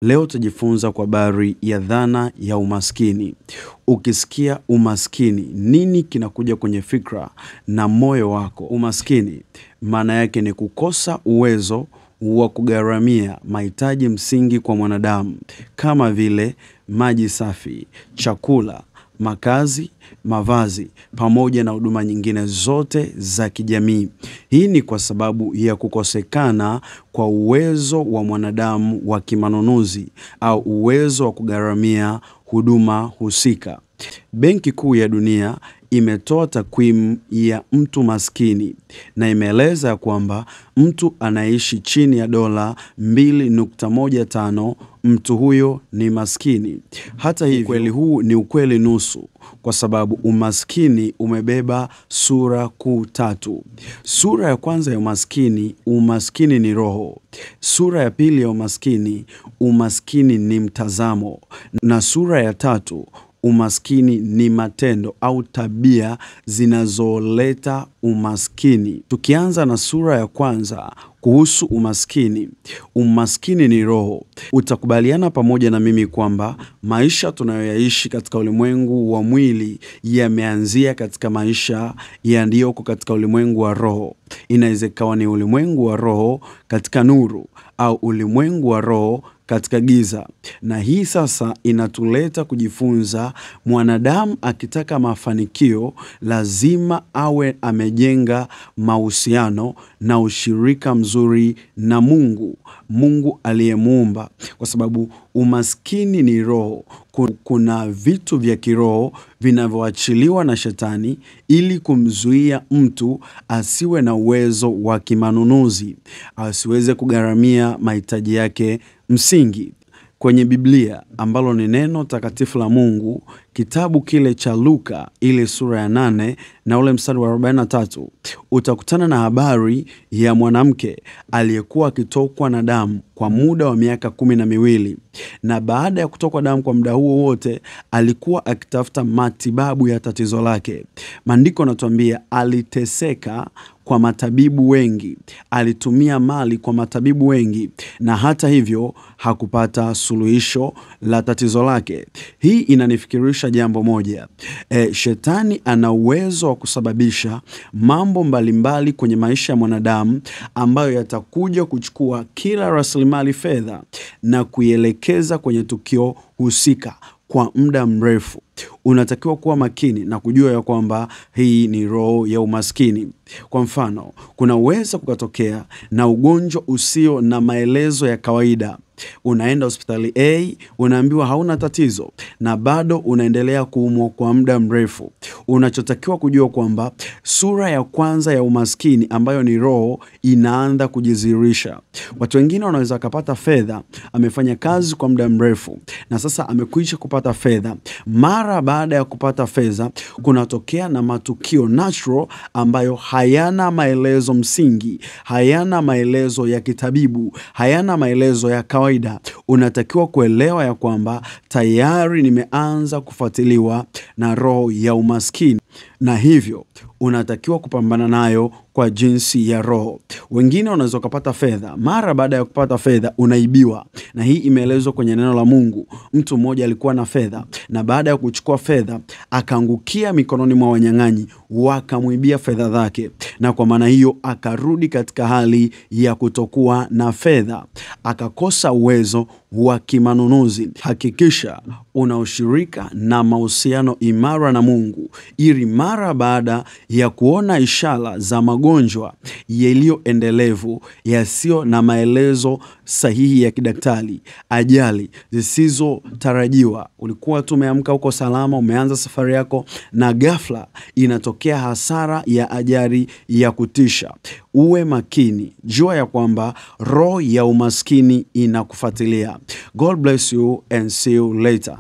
Leo tujifunza kwa habari ya dhana ya umaskini. Ukisikia umaskini, nini kinakuja kwenye fikra na moyo wako? Umaskini, maana yake ni kukosa uwezo wa kugharamia mahitaji msingi kwa mwanadamu, kama vile maji safi, chakula, makazi, mavazi, pamoja na huduma nyingine zote za kijamii. Hii ni kwa sababu ya kukosekana kwa uwezo wa mwanadamu wa kimanunuzi au uwezo wa kugharamia huduma husika. Benki Kuu ya Dunia imetoa takwimu ya mtu maskini na imeeleza kwamba mtu anaishi chini ya dola 2.15, mtu huyo ni maskini. Hata hivyo, ukweli huu ni ukweli nusu, kwa sababu umaskini umebeba sura kuu tatu. Sura ya kwanza ya umaskini, umaskini ni roho. Sura ya pili ya umaskini, umaskini ni mtazamo. Na sura ya tatu, umaskini ni matendo au tabia zinazoleta umaskini. Tukianza na sura ya kwanza kuhusu umaskini. Umaskini ni roho. Utakubaliana pamoja na mimi kwamba maisha tunayoyaishi katika ulimwengu wa mwili yameanzia katika maisha yaliyoko katika ulimwengu wa roho. Inaweza ikawa ni ulimwengu wa roho katika nuru au ulimwengu wa roho katika giza. Na hii sasa inatuleta kujifunza, mwanadamu akitaka mafanikio lazima awe amejenga mahusiano na ushirika mzuri na Mungu aliyemuumba, kwa sababu umaskini ni roho. Kuna vitu vya kiroho vinavyoachiliwa na shetani ili kumzuia mtu asiwe na uwezo wa kimanunuzi, asiweze kugharamia mahitaji yake msingi. Kwenye Biblia ambalo ni neno takatifu la Mungu, kitabu kile cha Luka ile sura ya 8 na ule mstari wa 43, utakutana na habari ya mwanamke aliyekuwa akitokwa na damu kwa muda wa miaka 12, na baada ya kutokwa damu kwa muda huo wote alikuwa akitafuta matibabu ya tatizo lake. Maandiko yanatuambia aliteseka kwa matabibu wengi, alitumia mali kwa matabibu wengi, na hata hivyo hakupata suluhisho la tatizo lake. Hii inanifikirisha jambo moja. Shetani ana uwezo wa kusababisha mambo mbalimbali kwenye maisha ya mwanadamu ambayo yatakuja kuchukua kila rasilimali fedha na kuielekeza kwenye tukio husika kwa muda mrefu. Unatakiwa kuwa makini na kujua ya kwamba hii ni roho ya umaskini. Kwa mfano, kunaweza kukatokea na ugonjwa usio na maelezo ya kawaida. Unaenda hospitali A, unaambiwa hauna tatizo, na bado unaendelea kuumwa kwa muda mrefu. Unachotakiwa kujua kwamba sura ya kwanza ya umaskini ambayo ni roho inaanza kujizirisha. Watu wengine wanaweza wakapata fedha, amefanya kazi kwa muda mrefu na sasa amekwisha kupata fedha. Mara baada ya kupata fedha kunatokea na matukio natural ambayo hayana maelezo msingi, hayana maelezo ya kitabibu, hayana maelezo ya kawaida. Unatakiwa kuelewa ya kwamba tayari nimeanza kufuatiliwa na roho ya umaskini, na hivyo unatakiwa kupambana nayo kwa jinsi ya roho. Wengine wanaweza kupata fedha, mara baada ya kupata fedha unaibiwa, na hii imeelezwa kwenye neno la Mungu. Mtu mmoja alikuwa na fedha na baada ya kuchukua fedha akaangukia mikononi mwa wanyang'anyi, wakamwibia fedha zake, na kwa maana hiyo akarudi katika hali ya kutokuwa na fedha, akakosa uwezo wa kimanunuzi. Hakikisha una ushirika na mahusiano imara na Mungu, ili mara baada ya kuona ishara za magonjwa yaliyoendelevu yasiyo na maelezo sahihi ya kidaktari, ajali zisizotarajiwa, ulikuwa tu umeamka huko salama, umeanza safari yako na ghafla inatokea hasara ya ajali ya kutisha, uwe makini. Jua ya kwamba roho ya umaskini inakufuatilia. God bless you and see you later.